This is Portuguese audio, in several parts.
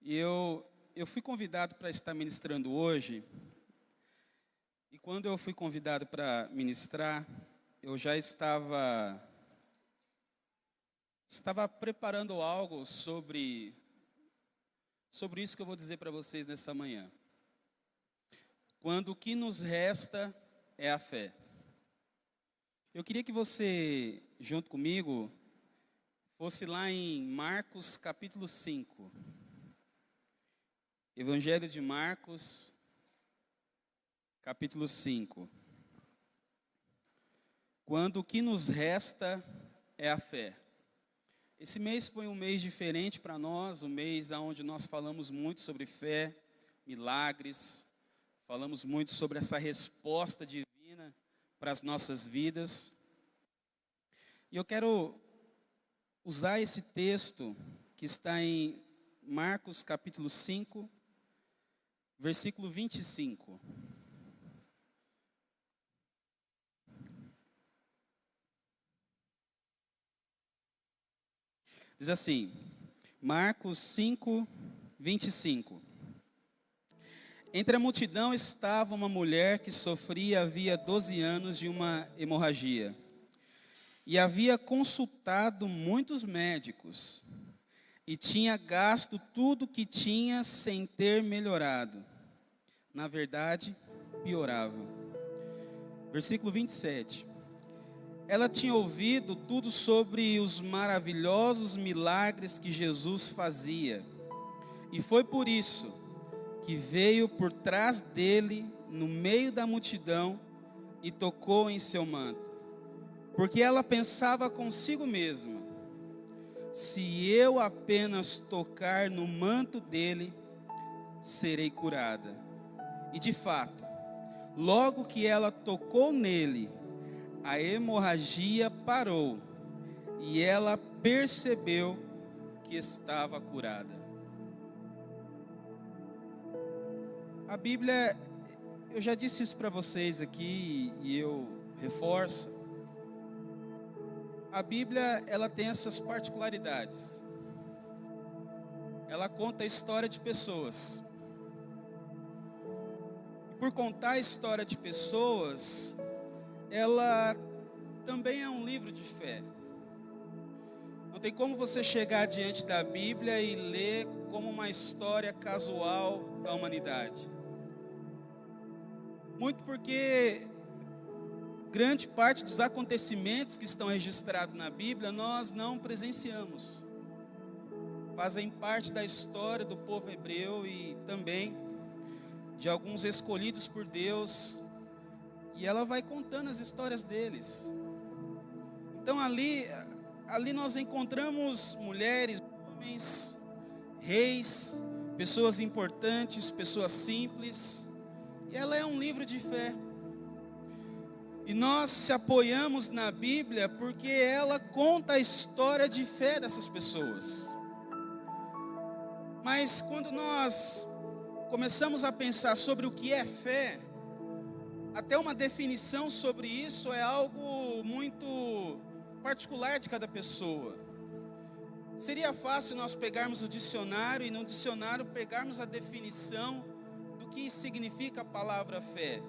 E eu fui convidado para estar ministrando hoje. E quando eu fui convidado para ministrar, eu já estava preparando algo sobre isso que eu vou dizer para vocês nessa manhã. Quando o que nos resta é a fé. Eu queria que você, junto comigo, fosse lá em Marcos capítulo 5. Evangelho de Marcos, capítulo 5. Quando o que nos resta é a fé. Esse mês foi um mês diferente para nós, um mês onde nós falamos muito sobre fé, milagres, falamos muito sobre essa resposta divina para as nossas vidas. E eu quero usar esse texto que está em Marcos capítulo 5, versículo 25. Diz assim, Marcos 5, 25. Entre a multidão estava uma mulher que sofria havia 12 anos de uma hemorragia. E havia consultado muitos médicos. E tinha gasto tudo que tinha sem ter melhorado. Na verdade, piorava. Versículo 27. Ela tinha ouvido tudo sobre os maravilhosos milagres que Jesus fazia. E foi por isso que veio por trás dele, no meio da multidão, e tocou em seu manto. Porque ela pensava consigo mesma: se eu apenas tocar no manto dele, serei curada. E de fato, logo que ela tocou nele, a hemorragia parou e ela percebeu que estava curada. A Bíblia, eu já disse isso para vocês aqui e eu reforço. A Bíblia, ela tem essas particularidades. Ela conta a história de pessoas. E por contar a história de pessoas, ela também é um livro de fé. Não tem como você chegar diante da Bíblia e ler como uma história casual da humanidade. Muito porque grande parte dos acontecimentos que estão registrados na Bíblia, nós não presenciamos. Fazem parte da história do povo hebreu e também de alguns escolhidos por Deus. E ela vai contando as histórias deles. Então ali nós encontramos mulheres, homens, reis, pessoas importantes, pessoas simples. E ela é um livro de fé. E nós se apoiamos na Bíblia porque ela conta a história de fé dessas pessoas. Mas quando nós começamos a pensar sobre o que é fé, até uma definição sobre isso é algo muito particular de cada pessoa. Seria fácil nós pegarmos o dicionário e no dicionário pegarmos a definição do que significa a palavra fé.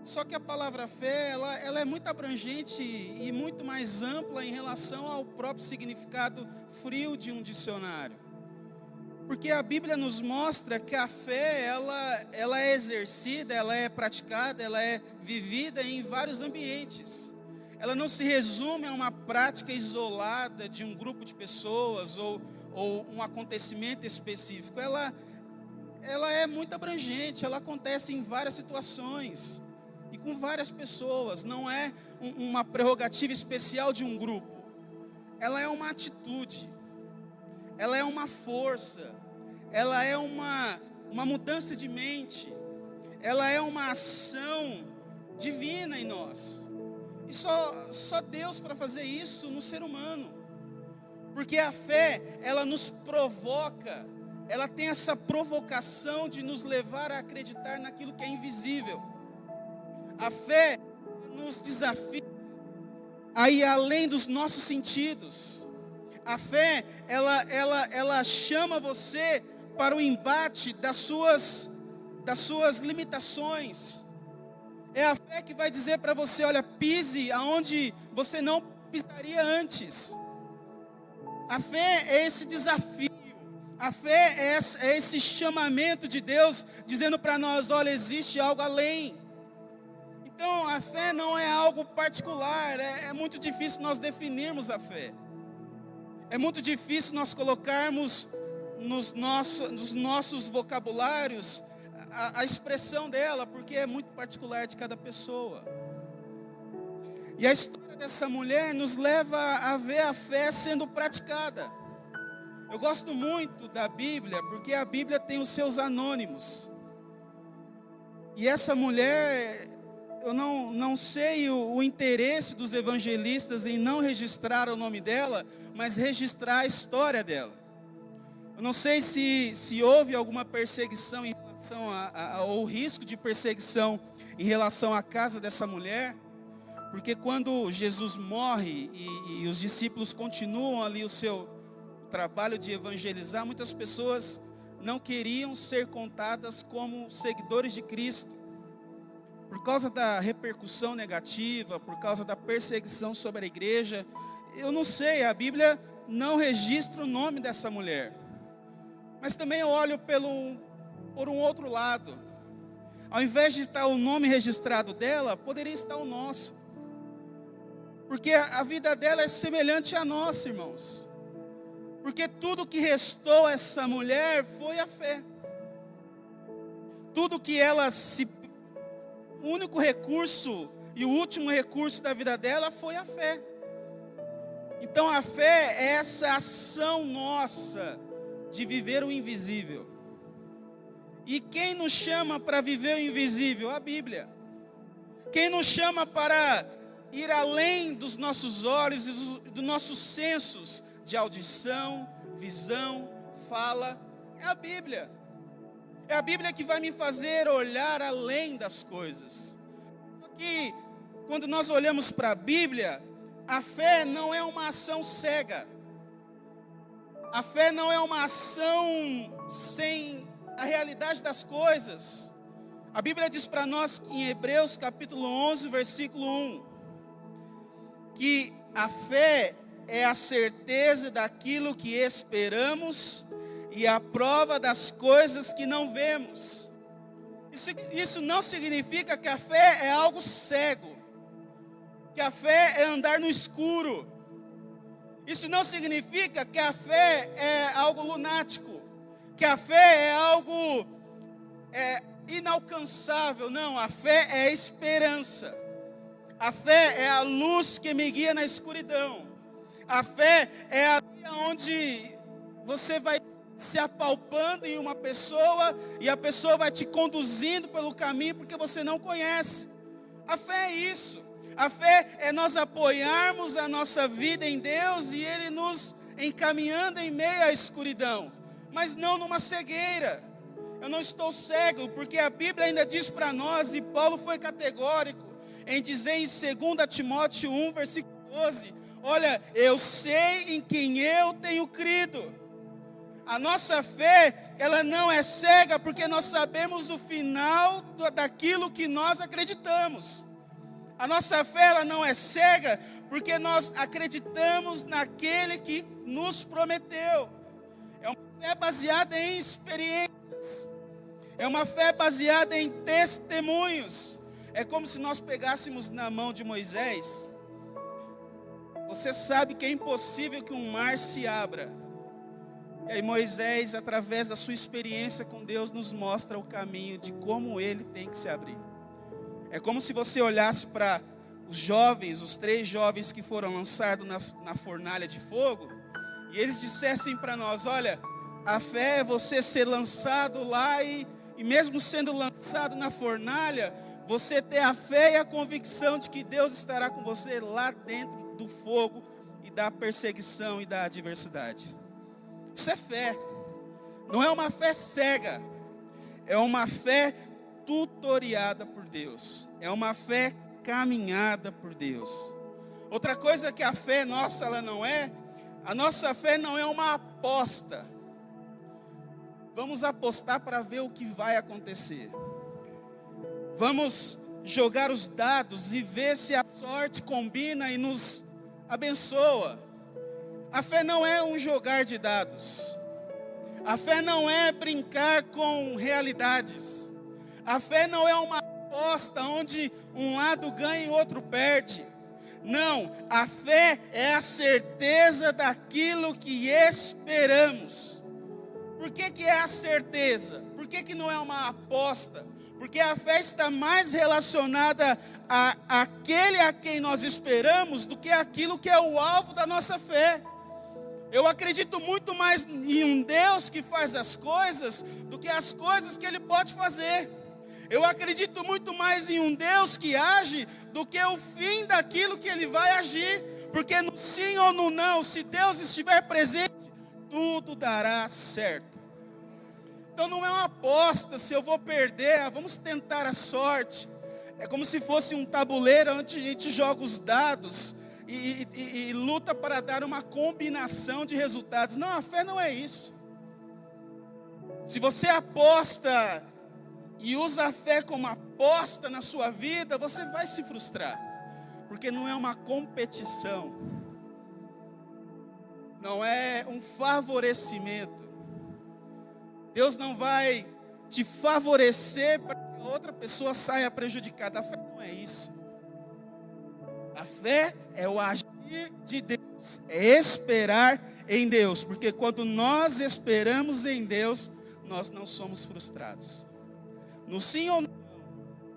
Só que a palavra fé, ela é muito abrangente e muito mais ampla em relação ao próprio significado frio de um dicionário. Porque a Bíblia nos mostra que a fé, ela é exercida, ela é praticada, ela é vivida em vários ambientes. Ela não se resume a uma prática isolada de um grupo de pessoas ou um acontecimento específico. Ela é muito abrangente, ela acontece em várias situações. E com várias pessoas, não é uma prerrogativa especial de um grupo. Ela é uma atitude, ela é uma força, ela é uma mudança de mente, ela é uma ação divina em nós. E só Deus para fazer isso no ser humano. Porque a fé, ela nos provoca, ela tem essa provocação de nos levar a acreditar naquilo que é invisível. A fé nos desafia a ir além dos nossos sentidos. A fé, ela chama você para o embate das suas limitações. É a fé que vai dizer para você, olha, pise aonde você não pisaria antes. A fé é esse desafio. A fé é esse chamamento de Deus, dizendo para nós, olha, existe algo além. Então, a fé não é algo particular, é muito difícil nós definirmos a fé. É muito difícil nós colocarmos nos nossos vocabulários a expressão dela, porque é muito particular de cada pessoa. E a história dessa mulher nos leva a ver a fé sendo praticada. Eu gosto muito da Bíblia, porque a Bíblia tem os seus anônimos. E essa mulher, eu não sei o interesse dos evangelistas em não registrar o nome dela, mas registrar a história dela. Eu não sei se houve alguma perseguição em relação ou risco de perseguição em relação à casa dessa mulher, porque quando Jesus morre e os discípulos continuam ali o seu trabalho de evangelizar, muitas pessoas não queriam ser contadas como seguidores de Cristo, por causa da repercussão negativa, por causa da perseguição sobre a igreja. Eu não sei, a Bíblia não registra o nome dessa mulher. Mas também eu olho por um outro lado. Ao invés de estar o nome registrado dela, poderia estar o nosso. Porque a vida dela é semelhante à nossa, irmãos. Porque tudo que restou a essa mulher foi a fé. Tudo que ela o único recurso e o último recurso da vida dela foi a fé. Então a fé é essa ação nossa de viver o invisível. E quem nos chama para viver o invisível? A Bíblia. Quem nos chama para ir além dos nossos olhos e dos nossos sensos de audição, visão, fala, é a Bíblia. É a Bíblia que vai me fazer olhar além das coisas. Só que quando nós olhamos para a Bíblia, a fé não é uma ação cega. A fé não é uma ação sem a realidade das coisas. A Bíblia diz para nós em Hebreus capítulo 11, versículo 1, que a fé é a certeza daquilo que esperamos e a prova das coisas que não vemos. Isso não significa que a fé é algo cego, que a fé é andar no escuro. Isso não significa que a fé é algo lunático, que a fé é algo inalcançável. Não, a fé é esperança. A fé é a luz que me guia na escuridão. A fé é ali onde você vai se apalpando em uma pessoa e a pessoa vai te conduzindo pelo caminho porque você não conhece. A fé é isso. A fé é nós apoiarmos a nossa vida em Deus e Ele nos encaminhando em meio à escuridão, mas não numa cegueira. Eu não estou cego, porque a Bíblia ainda diz para nós, e Paulo foi categórico em dizer em 2 Timóteo 1, versículo 12, olha, eu sei em quem eu tenho crido. A nossa fé, ela não é cega, porque nós sabemos o final daquilo que nós acreditamos. A nossa fé, ela não é cega, porque nós acreditamos naquele que nos prometeu. É uma fé baseada em experiências. É uma fé baseada em testemunhos. É como se nós pegássemos na mão de Moisés. Você sabe que é impossível que um mar se abra. E aí Moisés, através da sua experiência com Deus, nos mostra o caminho de como ele tem que se abrir. É como se você olhasse para os jovens, os 3 jovens que foram lançados na fornalha de fogo, e eles dissessem para nós, olha, a fé é você ser lançado lá e mesmo sendo lançado na fornalha, você ter a fé e a convicção de que Deus estará com você lá dentro do fogo e da perseguição e da adversidade. Isso é fé. Não é uma fé cega. É uma fé tutoriada por Deus. É uma fé caminhada por Deus. Outra coisa que a fé nossa, ela não é, a nossa fé não é uma aposta. Vamos apostar para ver o que vai acontecer. Vamos jogar os dados e ver se a sorte combina e nos abençoa. A fé não é um jogar de dados. A fé não é brincar com realidades. A fé não é uma aposta onde um lado ganha e o outro perde. Não, a fé é a certeza daquilo que esperamos. Por que é a certeza? Por que não é uma aposta? Porque a fé está mais relacionada àquele a quem nós esperamos do que aquilo que é o alvo da nossa fé. Eu acredito muito mais em um Deus que faz as coisas do que as coisas que Ele pode fazer. Eu acredito muito mais em um Deus que age do que o fim daquilo que Ele vai agir. Porque no sim ou no não, se Deus estiver presente, tudo dará certo. Então não é uma aposta se eu vou perder, vamos tentar a sorte. É como se fosse um tabuleiro onde a gente joga os dados e luta para dar uma combinação de resultados. Não, a fé não é isso. Se você aposta e usa a fé como aposta na sua vida, você vai se frustrar. Porque não é uma competição. Não é um favorecimento. Deus não vai te favorecer para que a outra pessoa saia prejudicada. A fé não é isso. A fé é o agir de Deus, é esperar em Deus. Porque quando nós esperamos em Deus, nós não somos frustrados. No sim ou não,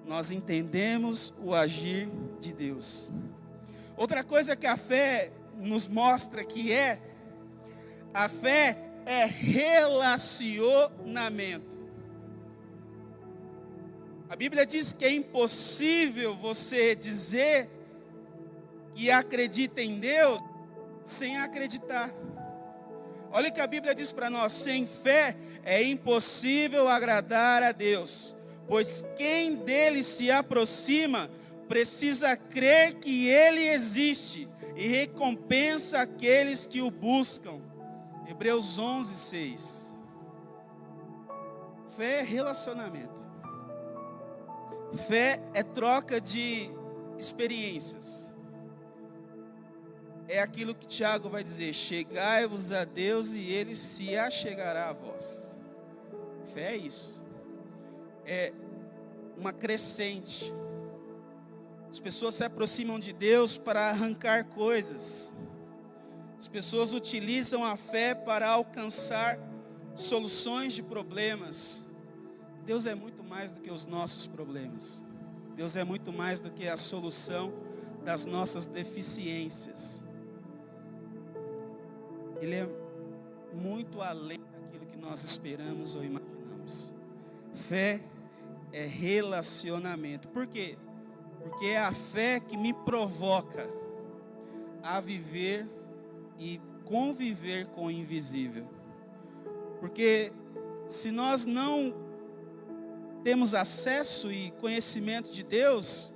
nós entendemos o agir de Deus. Outra coisa que a fé nos mostra que a fé é relacionamento. A Bíblia diz que é impossível você dizer que acredita em Deus sem acreditar. Olha o que a Bíblia diz para nós: sem fé é impossível agradar a Deus, pois quem dele se aproxima precisa crer que ele existe e recompensa aqueles que o buscam. Hebreus 11:6. Fé é relacionamento. Fé é troca de experiências. É aquilo que Tiago vai dizer: chegai-vos a Deus e Ele se achegará a vós. Fé é isso. É uma crescente. As pessoas se aproximam de Deus para arrancar coisas. As pessoas utilizam a fé para alcançar soluções de problemas. Deus é muito mais do que os nossos problemas. Deus é muito mais do que a solução das nossas deficiências. Ele é muito além daquilo que nós esperamos ou imaginamos. Fé é relacionamento. Por quê? Porque é a fé que me provoca a viver e conviver com o invisível. Porque se nós não temos acesso e conhecimento de Deus,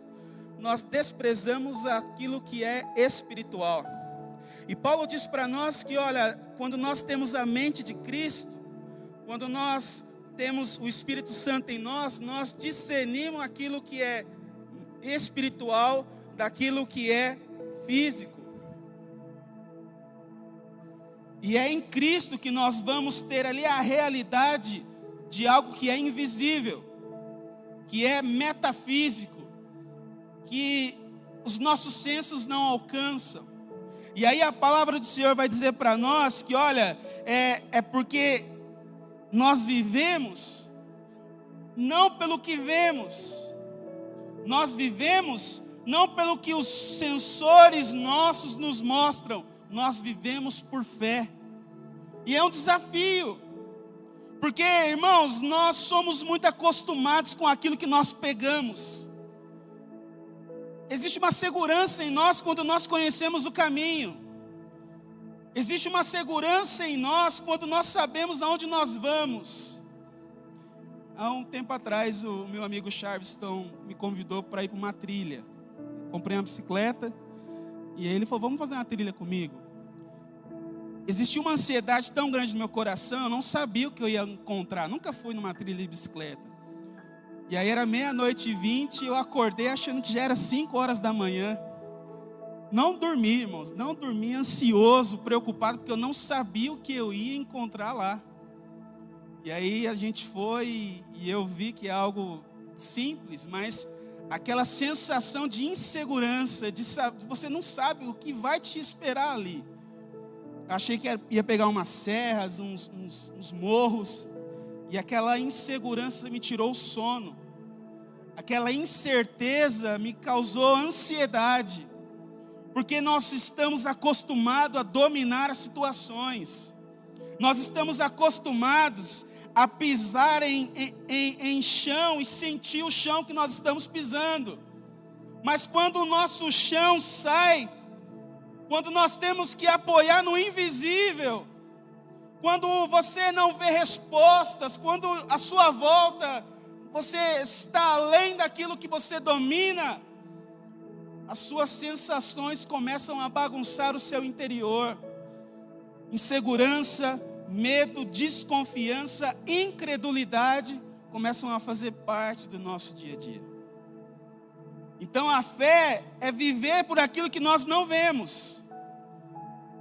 nós desprezamos aquilo que é espiritual. E Paulo diz para nós que, olha, quando nós temos a mente de Cristo, quando nós temos o Espírito Santo em nós, nós discernimos aquilo que é espiritual daquilo que é físico. E é em Cristo que nós vamos ter ali a realidade de algo que é invisível, que é metafísico, que os nossos sensos não alcançam. E aí a palavra do Senhor vai dizer para nós que, olha, é porque nós vivemos não pelo que vemos, nós vivemos não pelo que os sensores nossos nos mostram, nós vivemos por fé. E é um desafio, porque, irmãos, nós somos muito acostumados com aquilo que nós pegamos. Existe uma segurança em nós quando nós conhecemos o caminho. Existe uma segurança em nós quando nós sabemos aonde nós vamos. Há um tempo atrás, o meu amigo Charleston me convidou para ir para uma trilha. Comprei uma bicicleta e ele falou: vamos fazer uma trilha comigo. existia uma ansiedade tão grande no meu coração, eu não sabia o que eu ia encontrar. Nunca fui numa trilha de bicicleta. E aí era 00:20, eu acordei achando que já era 5 horas da manhã. Não dormi, irmãos, não dormi, ansioso, preocupado, porque eu não sabia o que eu ia encontrar lá. E aí a gente foi e eu vi que é algo simples, mas aquela sensação de insegurança, você não sabe o que vai te esperar ali. Achei que ia pegar umas serras, uns morros, e aquela insegurança me tirou o sono. Aquela incerteza me causou ansiedade, porque nós estamos acostumados a dominar as situações. Nós estamos acostumados a pisar em chão e sentir o chão que nós estamos pisando. Mas quando o nosso chão sai, quando nós temos que apoiar no invisível, quando você não vê respostas, quando à sua volta você está além daquilo que você domina, as suas sensações começam a bagunçar o seu interior. Insegurança, medo, desconfiança, incredulidade começam a fazer parte do nosso dia a dia. Então a fé é viver por aquilo que nós não vemos.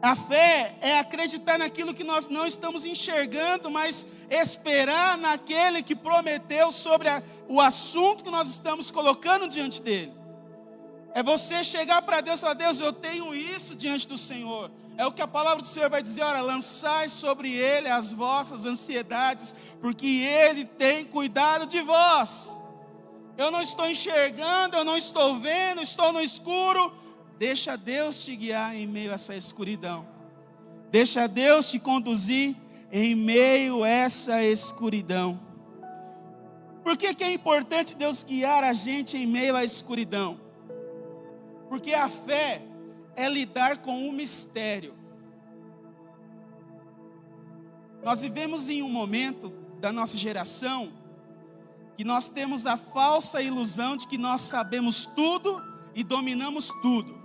A fé é acreditar naquilo que nós não estamos enxergando, mas esperar naquele que prometeu sobre o assunto que nós estamos colocando diante dele. É você chegar para Deus e falar: Deus, eu tenho isso diante do Senhor. É o que a palavra do Senhor vai dizer: olha, lançai sobre Ele as vossas ansiedades, porque Ele tem cuidado de vós. Eu não estou enxergando, eu não estou vendo, estou no escuro. Deixa Deus te guiar em meio a essa escuridão. Deixa Deus te conduzir em meio a essa escuridão. Por que é importante Deus guiar a gente em meio à escuridão? Porque a fé é lidar com o mistério. Nós vivemos em um momento da nossa geração que nós temos a falsa ilusão de que nós sabemos tudo e dominamos tudo.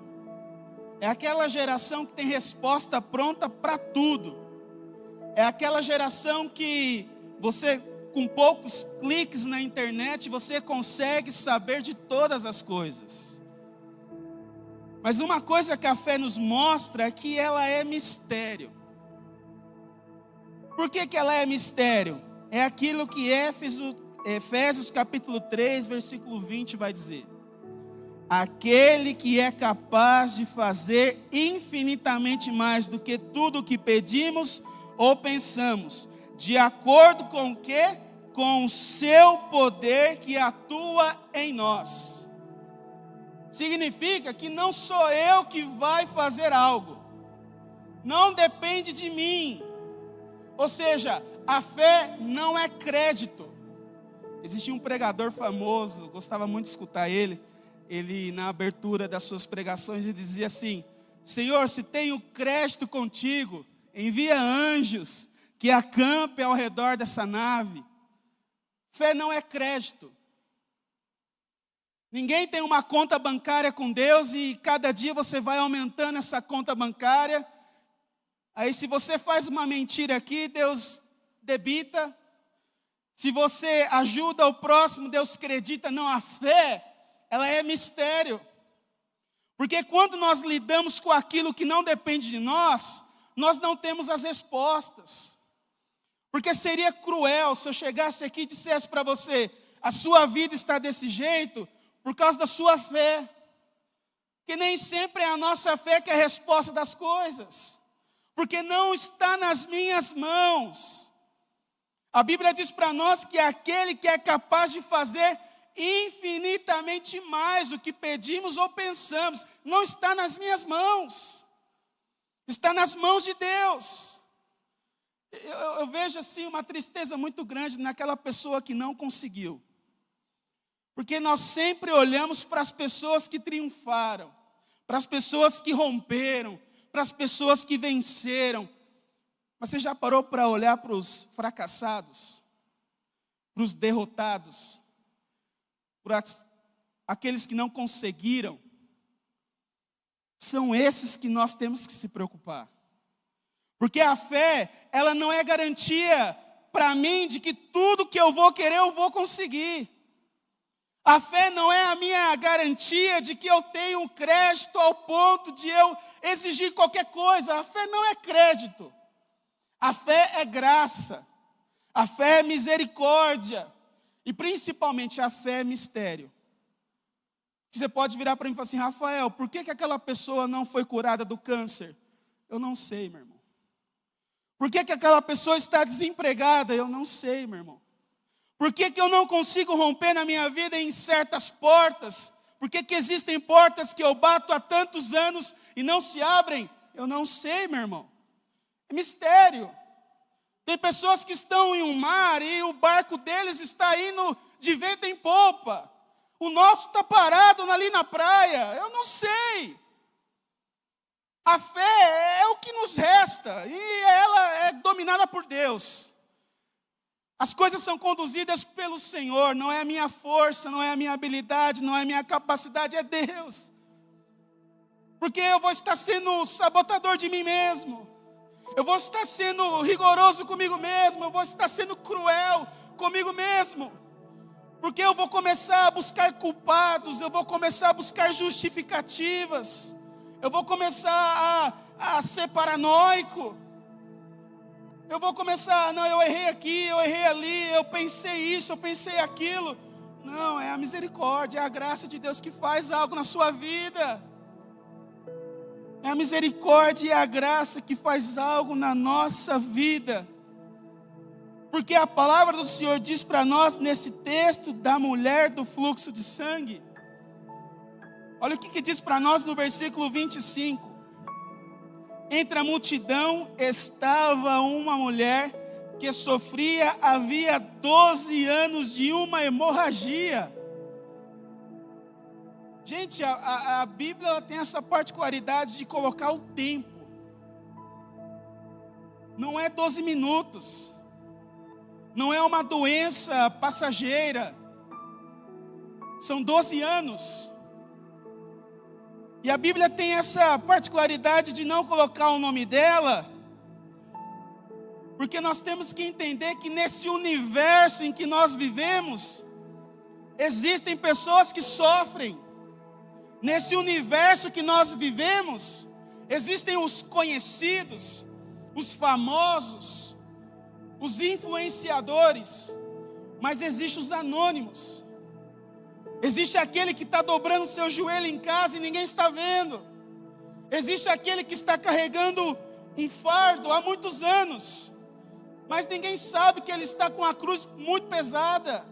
É aquela geração que tem resposta pronta para tudo. É aquela geração que você, com poucos cliques na internet, você consegue saber de todas as coisas. Mas uma coisa que a fé nos mostra é que ela é mistério. Por que ela é mistério? É aquilo que Efésios capítulo 3, versículo 20 vai dizer. Aquele que é capaz de fazer infinitamente mais do que tudo o que pedimos ou pensamos, de acordo com o quê? Com o seu poder que atua em nós. Significa que não sou eu que vai fazer algo, não depende de mim. Ou seja, a fé não é crédito. Existia um pregador famoso, gostava muito de escutar ele. Ele, na abertura das suas pregações, ele dizia assim: Senhor, se tenho crédito contigo, envia anjos que acampem ao redor dessa nave. Fé não é crédito. Ninguém tem uma conta bancária com Deus e cada dia você vai aumentando essa conta bancária. Aí se você faz uma mentira aqui, Deus debita. Se você ajuda o próximo, Deus acredita. Não, a fé, ela é mistério. Porque quando nós lidamos com aquilo que não depende de nós, nós não temos as respostas. Porque seria cruel se eu chegasse aqui e dissesse para você: a sua vida está desse jeito por causa da sua fé. Que nem sempre é a nossa fé que é a resposta das coisas. Porque não está nas minhas mãos. A Bíblia diz para nós que aquele que é capaz de fazer infinitamente mais do que pedimos ou pensamos, não está nas minhas mãos. Está nas mãos de Deus. Eu vejo assim uma tristeza muito grande naquela pessoa que não conseguiu. Porque nós sempre olhamos para as pessoas que triunfaram, para as pessoas que romperam, para as pessoas que venceram. Mas você já parou para olhar para os fracassados, para os derrotados, para aqueles que não conseguiram? São esses que nós temos que se preocupar. Porque a fé, ela não é garantia para mim de que tudo que eu vou querer eu vou conseguir. A fé não é a minha garantia de que eu tenho um crédito ao ponto de eu exigir qualquer coisa. A fé não é crédito. A fé é graça. A fé é misericórdia. E principalmente a fé é mistério. Você pode virar para mim e falar assim: Rafael, por que aquela pessoa não foi curada do câncer? Eu não sei, meu irmão. Por que aquela pessoa está desempregada? Eu não sei, meu irmão. Por que eu não consigo romper na minha vida em certas portas? Por que existem portas que eu bato há tantos anos e não se abrem? Eu não sei, meu irmão. É mistério. Tem pessoas que estão em um mar e o barco deles está indo de vento em popa. O nosso está parado ali na praia. Eu não sei. A fé é o que nos resta e ela é dominada por Deus. As coisas são conduzidas pelo Senhor, não é a minha força, não é a minha habilidade, não é a minha capacidade, é Deus. Porque eu vou estar sendo sabotador de mim mesmo, eu vou estar sendo rigoroso comigo mesmo, eu vou estar sendo cruel comigo mesmo. Porque eu vou começar a buscar culpados, eu vou começar a buscar justificativas, eu vou começar a ser paranoico. Eu vou começar, não, eu errei aqui, eu errei ali, eu pensei isso, eu pensei aquilo. Não, é a misericórdia, é a graça de Deus que faz algo na sua vida. É a misericórdia e a graça que faz algo na nossa vida. Porque a palavra do Senhor diz para nós, nesse texto da mulher do fluxo de sangue. Olha o que diz para nós no versículo 25. Entre a multidão estava uma mulher que sofria havia 12 anos de uma hemorragia. Gente, a Bíblia ela tem essa particularidade de colocar o tempo. Não é 12 minutos. Não é uma doença passageira. São 12 anos. E a Bíblia tem essa particularidade de não colocar o nome dela, porque nós temos que entender que nesse universo em que nós vivemos, existem pessoas que sofrem. Nesse universo que nós vivemos, existem os conhecidos, os famosos, os influenciadores, mas existem os anônimos. Existe aquele que está dobrando seu joelho em casa e ninguém está vendo. Existe aquele que está carregando um fardo há muitos anos, mas ninguém sabe que ele está com a cruz muito pesada.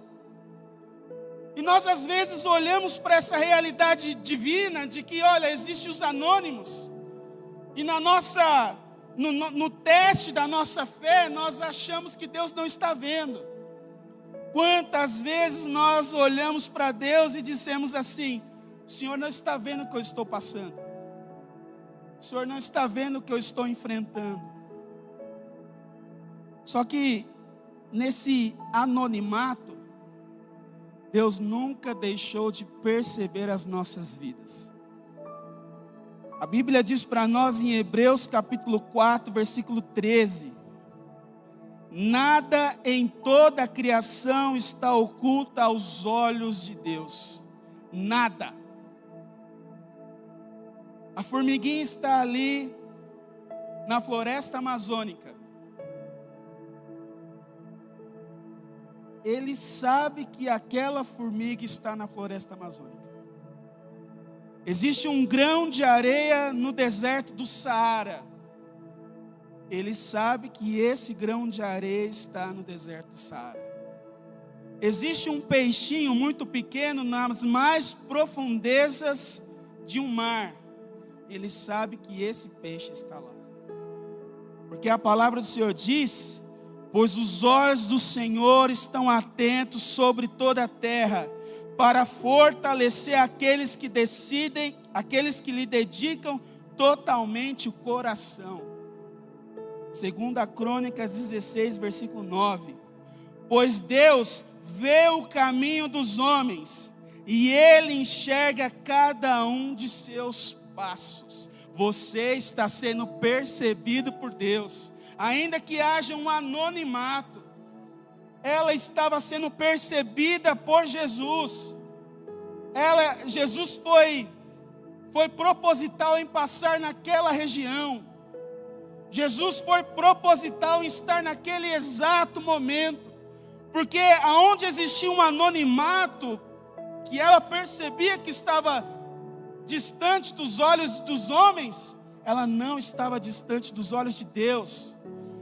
E nós às vezes olhamos para essa realidade divina de que, olha, existem os anônimos. E no teste da nossa fé, nós achamos que Deus não está vendo. Quantas vezes nós olhamos para Deus e dissemos assim: o Senhor não está vendo o que eu estou passando. O Senhor não está vendo o que eu estou enfrentando. Só que nesse anonimato, Deus nunca deixou de perceber as nossas vidas. A Bíblia diz para nós em Hebreus capítulo 4, versículo 13: nada em toda a criação está oculta aos olhos de Deus. Nada. A formiguinha está ali na floresta amazônica. Ele sabe que aquela formiga está na floresta amazônica. Existe um grão de areia no deserto do Saara. Ele sabe que esse grão de areia está no deserto do Saara. Existe um peixinho muito pequeno nas mais profundezas de um mar. Ele sabe que esse peixe está lá. Porque a palavra do Senhor diz: pois os olhos do Senhor estão atentos sobre toda a terra, para fortalecer aqueles que decidem, aqueles que lhe dedicam totalmente o coração. Segunda Crônicas 16, versículo 9. Pois Deus vê o caminho dos homens, e Ele enxerga cada um de seus passos. você está sendo percebido por Deus. Ainda que haja um anonimato, ela estava sendo percebida por Jesus. Jesus foi proposital em passar naquela região. Jesus foi proposital em estar naquele exato momento. Porque aonde existia um anonimato, que ela percebia que estava distante dos olhos dos homens, ela não estava distante dos olhos de Deus.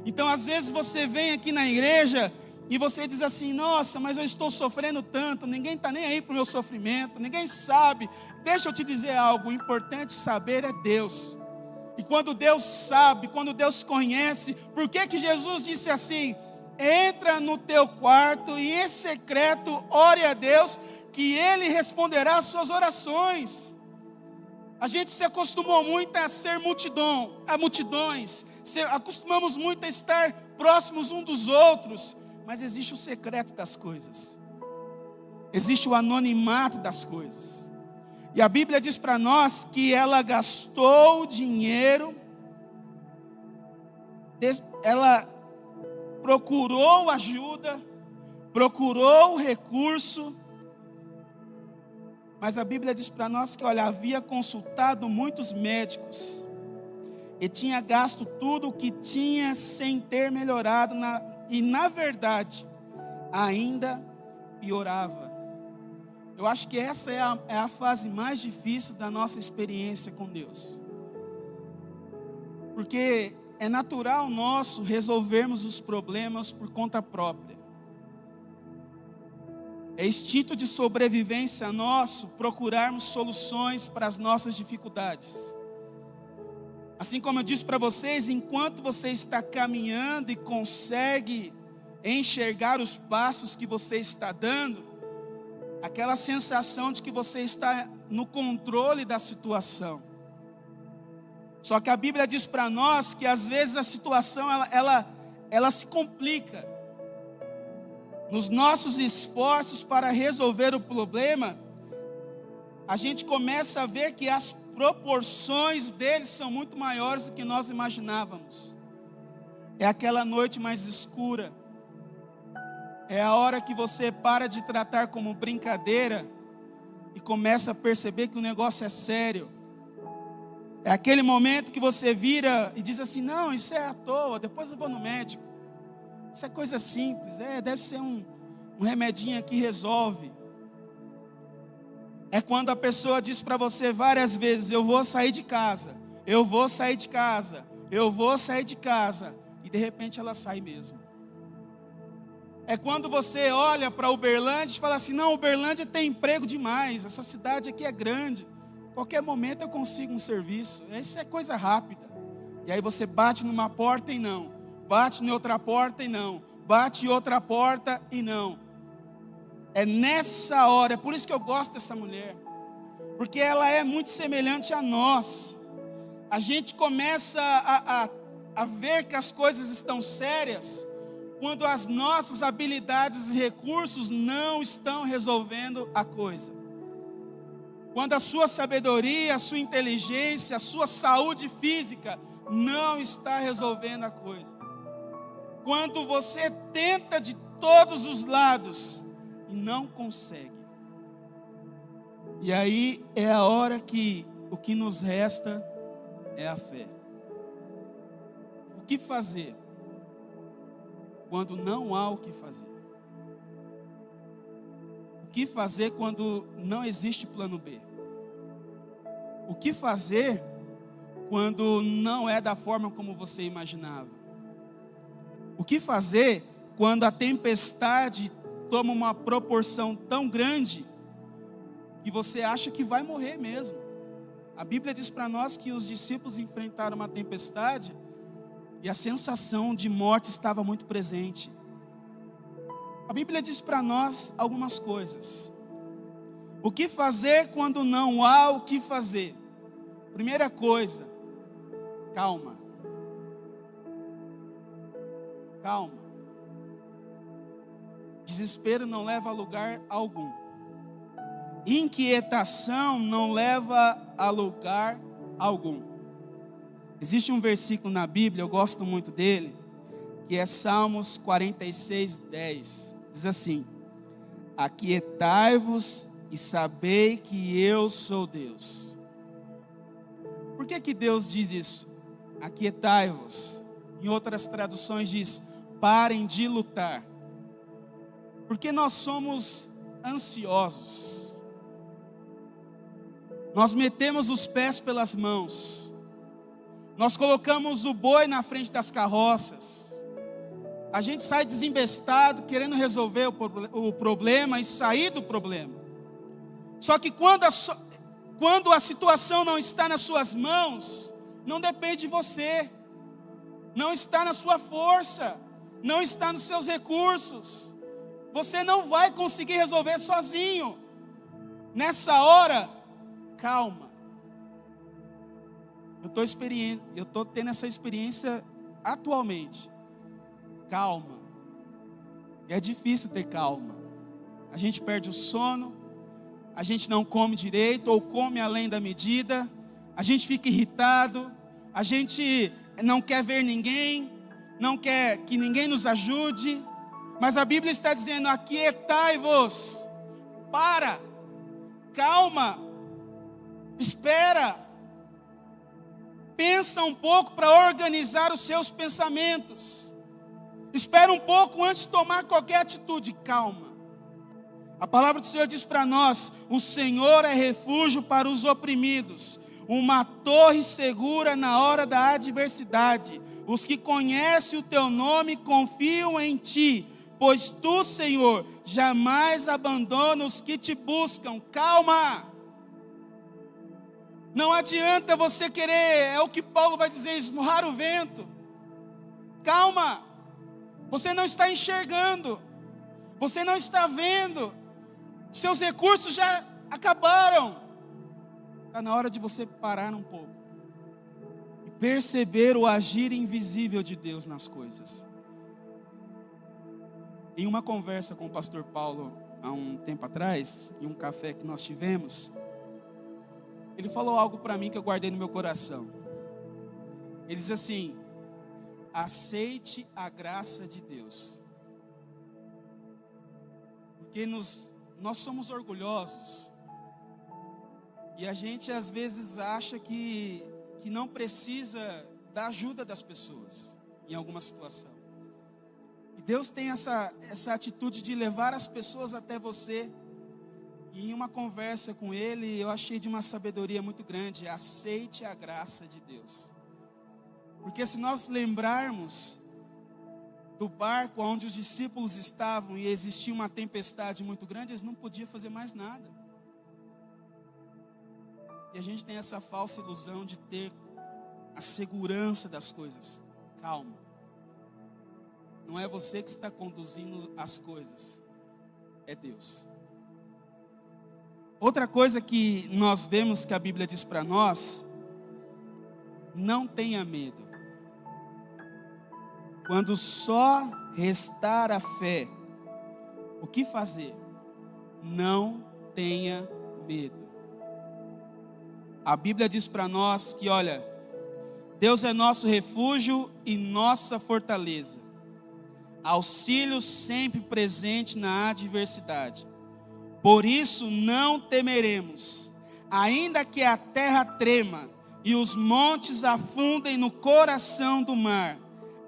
Então às vezes você vem aqui na igreja e você diz assim: nossa, mas eu estou sofrendo tanto, ninguém está nem aí para o meu sofrimento, ninguém sabe. Deixa eu te dizer algo, o importante saber é Deus. E quando Deus sabe, quando Deus conhece, por que Jesus disse assim: entra no teu quarto e em secreto ore a Deus, que Ele responderá às suas orações. A gente se acostumou muito a ser multidões, acostumamos muito a estar próximos uns dos outros, mas existe o secreto das coisas, existe o anonimato das coisas. E a Bíblia diz para nós que ela gastou dinheiro, ela procurou ajuda, procurou recurso, mas a Bíblia diz para nós que, olha, havia consultado muitos médicos e tinha gasto tudo o que tinha sem ter melhorado, e na verdade ainda piorava. Eu acho que essa é a fase mais difícil da nossa experiência com Deus, porque é natural nosso resolvermos os problemas por conta própria. É instinto de sobrevivência nosso procurarmos soluções para as nossas dificuldades. Assim como eu disse para vocês, enquanto você está caminhando e consegue enxergar os passos que você está dando, aquela sensação de que você está no controle da situação. Só que a Bíblia diz para nós que às vezes a situação ela se complica. Nos nossos esforços para resolver o problema, a gente começa a ver que as proporções deles são muito maiores do que nós imaginávamos. É aquela noite mais escura. É a hora que você para de tratar como brincadeira e começa a perceber que o negócio é sério. É aquele momento que você vira e diz assim: não, isso é à toa, depois eu vou no médico. Isso é coisa simples, deve ser um remedinho aqui, resolve. É quando a pessoa diz para você várias vezes: eu vou sair de casa, eu vou sair de casa, eu vou sair de casa, e de repente ela sai mesmo. É quando você olha para Uberlândia e fala assim: não, Uberlândia tem emprego demais, essa cidade aqui é grande, qualquer momento eu consigo um serviço, isso é coisa rápida. E aí você bate numa porta e não, bate em outra porta e não, bate em outra porta e não. É nessa hora, é por isso que eu gosto dessa mulher, porque ela é muito semelhante a nós. A gente começa a ver que as coisas estão sérias quando as nossas habilidades e recursos não estão resolvendo a coisa. Quando a sua sabedoria, a sua inteligência, a sua saúde física não está resolvendo a coisa. Quando você tenta de todos os lados e não consegue. E aí é a hora que o que nos resta é a fé. O que fazer quando não há o que fazer? O que fazer quando não existe plano B? O que fazer quando não é da forma como você imaginava? O que fazer quando a tempestade toma uma proporção tão grande que você acha que vai morrer mesmo? A Bíblia diz para nós que os discípulos enfrentaram uma tempestade e a sensação de morte estava muito presente. A Bíblia diz para nós algumas coisas. O que fazer quando não há o que fazer? Primeira coisa, calma. Calma. Desespero não leva a lugar algum. Inquietação não leva a lugar algum. Existe um versículo na Bíblia, eu gosto muito dele, que é Salmos 46:10. Diz assim: aquietai-vos e sabei que eu sou Deus. Por que Deus diz isso? Aquietai-vos. Em outras traduções diz: parem de lutar. Porque nós somos ansiosos. Nós metemos os pés pelas mãos. Nós colocamos o boi na frente das carroças. A gente sai desembestado, querendo resolver o problema e sair do problema. Só que quando a situação não está nas suas mãos, não depende de você, não está na sua força, não está nos seus recursos. Você não vai conseguir resolver sozinho. Nessa hora, calma. Eu estou tendo essa experiência atualmente. Calma. É difícil ter calma. A gente perde o sono, a gente não come direito ou come além da medida, a gente fica irritado, a gente não quer ver ninguém, não quer que ninguém nos ajude, mas a Bíblia está dizendo: aquietai-vos, para, calma, espera, pensa um pouco para organizar os seus pensamentos. Espera um pouco antes de tomar qualquer atitude. Calma. A palavra do Senhor diz para nós: o Senhor é refúgio para os oprimidos, uma torre segura na hora da adversidade. Os que conhecem o teu nome confiam em ti, pois tu, Senhor, jamais abandona os que te buscam. Calma. Não adianta você querer, é o que Paulo vai dizer, esmurrar o vento. Calma. Você não está enxergando, você não está vendo, seus recursos já acabaram. Está na hora de você parar um pouco e perceber o agir invisível de Deus nas coisas. Em uma conversa com o pastor Paulo, há um tempo atrás, em um café que nós tivemos, ele falou algo para mim que eu guardei no meu coração. Ele diz assim: aceite a graça de Deus. Porque nós somos orgulhosos. E a gente às vezes acha que não precisa da ajuda das pessoas em alguma situação. E Deus tem essa atitude de levar as pessoas até você. E em uma conversa com Ele, eu achei de uma sabedoria muito grande: aceite a graça de Deus. Porque se nós lembrarmos do barco onde os discípulos estavam e existia uma tempestade muito grande, eles não podiam fazer mais nada. E a gente tem essa falsa ilusão de ter a segurança das coisas. Calma. Não é você que está conduzindo as coisas, é Deus. Outra coisa que nós vemos que a Bíblia diz para nós: não tenha medo. Quando só restar a fé, o que fazer? Não tenha medo. A Bíblia diz para nós que, olha, Deus é nosso refúgio e nossa fortaleza, auxílio sempre presente na adversidade. Por isso não temeremos, ainda que a terra trema e os montes afundem no coração do mar,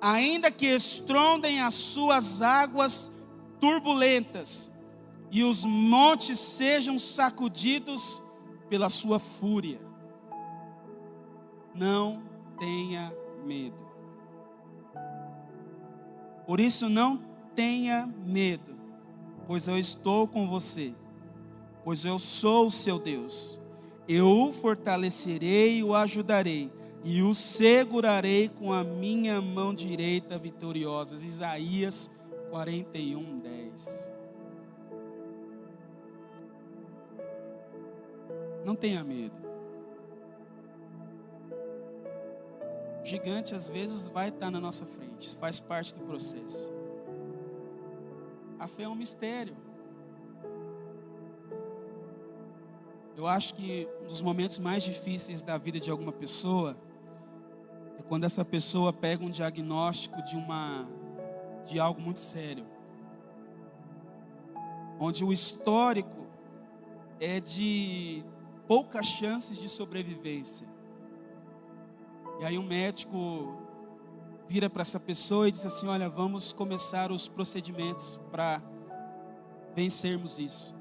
ainda que estrondem as suas águas turbulentas e os montes sejam sacudidos pela sua fúria. Não tenha medo. Por isso não tenha medo, pois eu estou com você, pois eu sou o seu Deus. Eu o fortalecerei e o ajudarei, e o segurarei com a minha mão direita vitoriosa. Isaías 41:10. Não tenha medo. O gigante às vezes vai estar na nossa frente, faz parte do processo. A fé é um mistério. Eu acho que um dos momentos mais difíceis da vida de alguma pessoa quando essa pessoa pega um diagnóstico de algo muito sério, onde o histórico é de poucas chances de sobrevivência. E aí um médico vira para essa pessoa e diz assim: olha, vamos começar os procedimentos para vencermos isso.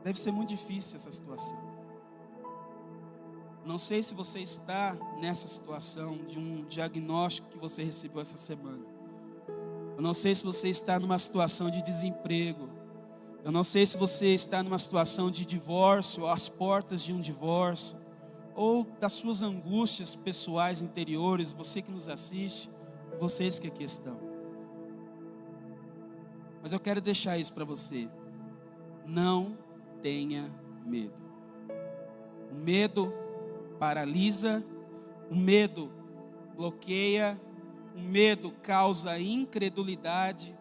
Deve ser muito difícil essa situação. Não sei se você está nessa situação de um diagnóstico que você recebeu essa semana. Eu não sei se você está numa situação de desemprego. Eu não sei se você está numa situação de divórcio, às portas de um divórcio, ou das suas angústias pessoais interiores, você que nos assiste, e vocês que aqui estão. Mas eu quero deixar isso para você. Não tenha medo. O medo paralisa, o medo bloqueia, o medo causa incredulidade.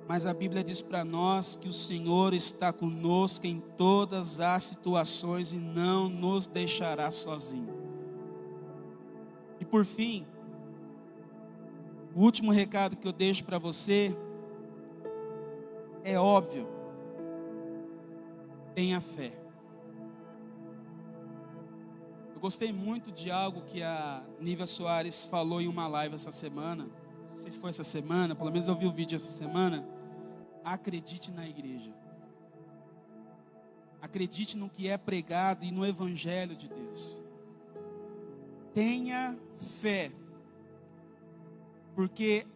Mas a Bíblia diz para nós que o Senhor está conosco em todas as situações e não nos deixará sozinho. E por fim, o último recado que eu deixo para você é óbvio: tenha fé. Eu gostei muito de algo que a Nívia Soares falou em uma live essa semana. Não sei se foi essa semana, pelo menos eu vi o vídeo essa semana. Acredite na igreja. Acredite no que é pregado e no Evangelho de Deus. Tenha fé. Porque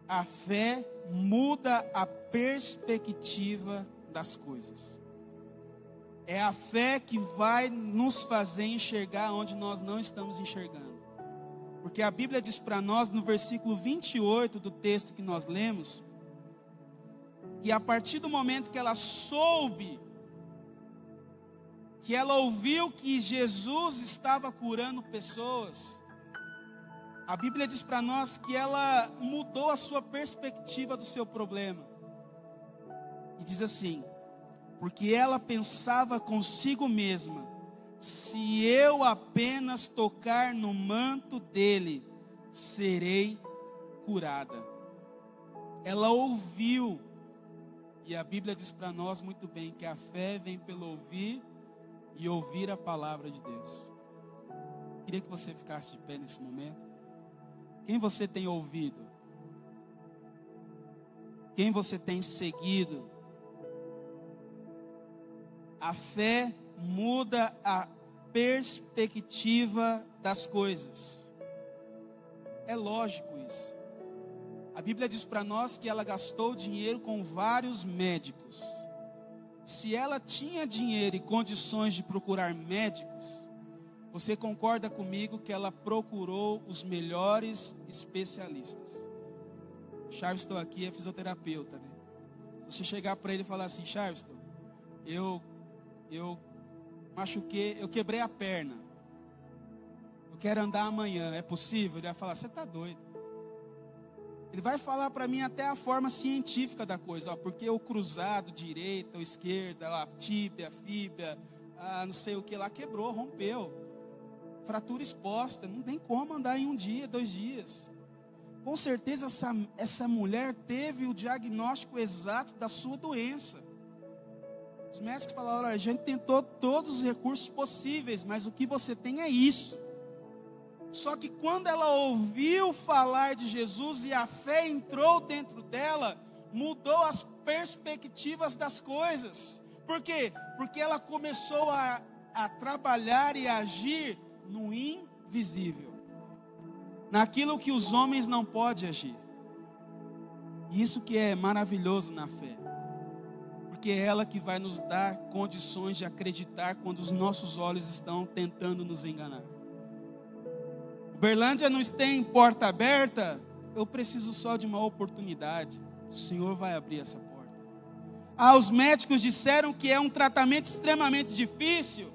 a fé muda a perspectiva das coisas. É a fé que vai nos fazer enxergar onde nós não estamos enxergando. Porque a Bíblia diz para nós, no versículo 28 do texto que nós lemos, que a partir do momento que ela soube, que ela ouviu que Jesus estava curando pessoas, a Bíblia diz para nós que ela mudou a sua perspectiva do seu problema. E diz assim: porque ela pensava consigo mesma: se eu apenas tocar no manto dele, serei curada. Ela ouviu. E a Bíblia diz para nós muito bem que a fé vem pelo ouvir e ouvir a palavra de Deus. Queria que você ficasse de pé nesse momento. Quem você tem ouvido? Quem você tem seguido? A fé muda a perspectiva das coisas. É lógico isso. A Bíblia diz para nós que ela gastou dinheiro com vários médicos. Se ela tinha dinheiro e condições de procurar médicos, você concorda comigo que ela procurou os melhores especialistas? Charleston aqui é fisioterapeuta, né? Você chegar para ele e falar assim: Charleston, eu machuquei, eu quebrei a perna. Eu quero andar amanhã, é possível? Ele vai falar: você está doido. Ele vai falar para mim até a forma científica da coisa, ó, porque o cruzado, direita ou esquerda, a tíbia, a fíbia, não sei o que lá, quebrou, rompeu. Fratura exposta, não tem como andar em um dia, 2 dias. Com certeza essa mulher teve o diagnóstico exato da sua doença. Os médicos falaram: olha, a gente tentou todos os recursos possíveis, mas o que você tem é isso. Só que quando ela ouviu falar de Jesus e a fé entrou dentro dela, mudou as perspectivas das coisas. Por quê? Porque ela começou a trabalhar e a agir no invisível, naquilo que os homens não podem agir. Isso que é maravilhoso na fé, porque é ela que vai nos dar condições de acreditar quando os nossos olhos estão tentando nos enganar. Uberlândia não tem porta aberta, eu preciso só de uma oportunidade. O Senhor vai abrir essa porta. Os médicos disseram que é um tratamento extremamente difícil.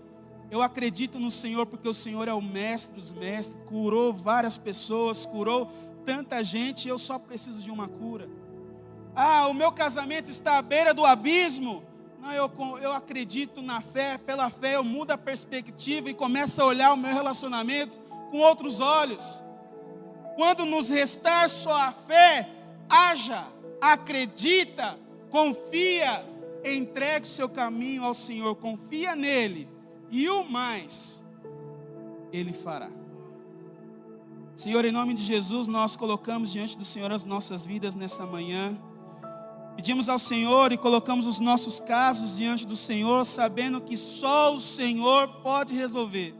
Eu acredito no Senhor, porque o Senhor é o mestre dos mestres, curou várias pessoas, curou tanta gente, eu só preciso de uma cura. O meu casamento está à beira do abismo. Não, eu acredito na fé, pela fé eu mudo a perspectiva e começo a olhar o meu relacionamento com outros olhos. Quando nos restar só a fé, haja, acredita, confia, entregue o seu caminho ao Senhor, confia nele, e o mais Ele fará. Senhor, em nome de Jesus, nós colocamos diante do Senhor as nossas vidas nesta manhã. Pedimos ao Senhor e colocamos os nossos casos diante do Senhor, sabendo que só o Senhor pode resolver.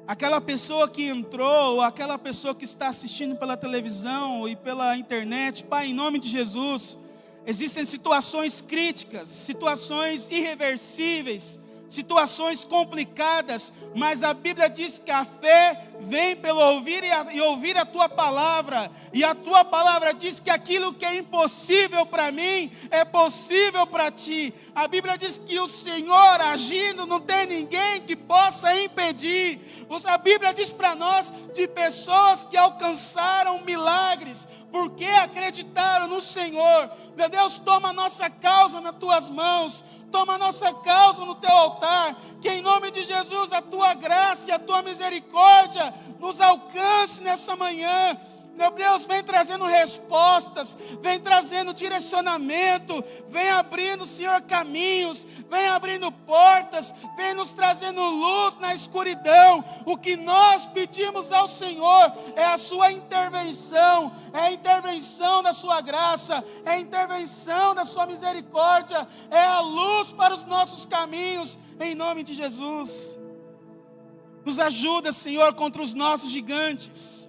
Aquela pessoa que entrou, ou aquela pessoa que está assistindo pela televisão e pela internet, Pai, em nome de Jesus, existem situações críticas, situações irreversíveis, situações complicadas, mas a Bíblia diz que a fé vem pelo ouvir e ouvir a Tua palavra, e a Tua palavra diz que aquilo que é impossível para mim, é possível para Ti. A Bíblia diz que o Senhor agindo, não tem ninguém que possa impedir. A Bíblia diz para nós de pessoas que alcançaram milagres, porque acreditaram no Senhor. Meu Deus, toma a nossa causa nas Tuas mãos, toma a nossa causa no Teu altar, que em nome de Jesus a Tua graça e a Tua misericórdia nos alcance nessa manhã. Meu Deus, vem trazendo respostas, vem trazendo direcionamento, vem abrindo, Senhor, caminhos, vem abrindo portas, vem nos trazendo luz na escuridão. O que nós pedimos ao Senhor é a Sua intervenção, é a intervenção da Sua graça, é a intervenção da Sua misericórdia, é a luz para os nossos caminhos, em nome de Jesus. Nos ajuda, Senhor, contra os nossos gigantes.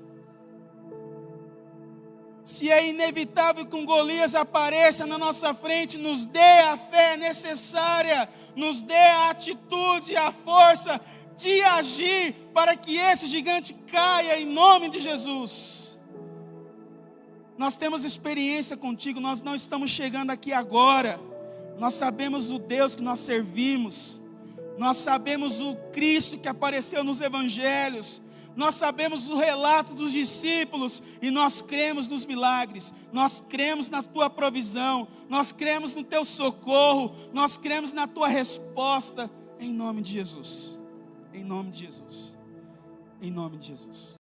Se é inevitável que um Golias apareça na nossa frente, nos dê a fé necessária, nos dê a atitude, a força de agir para que esse gigante caia em nome de Jesus. Nós temos experiência contigo, nós não estamos chegando aqui agora. Nós sabemos o Deus que nós servimos, nós sabemos o Cristo que apareceu nos evangelhos, nós sabemos o relato dos discípulos e nós cremos nos milagres, nós cremos na Tua provisão, nós cremos no Teu socorro, nós cremos na Tua resposta, em nome de Jesus, em nome de Jesus, em nome de Jesus.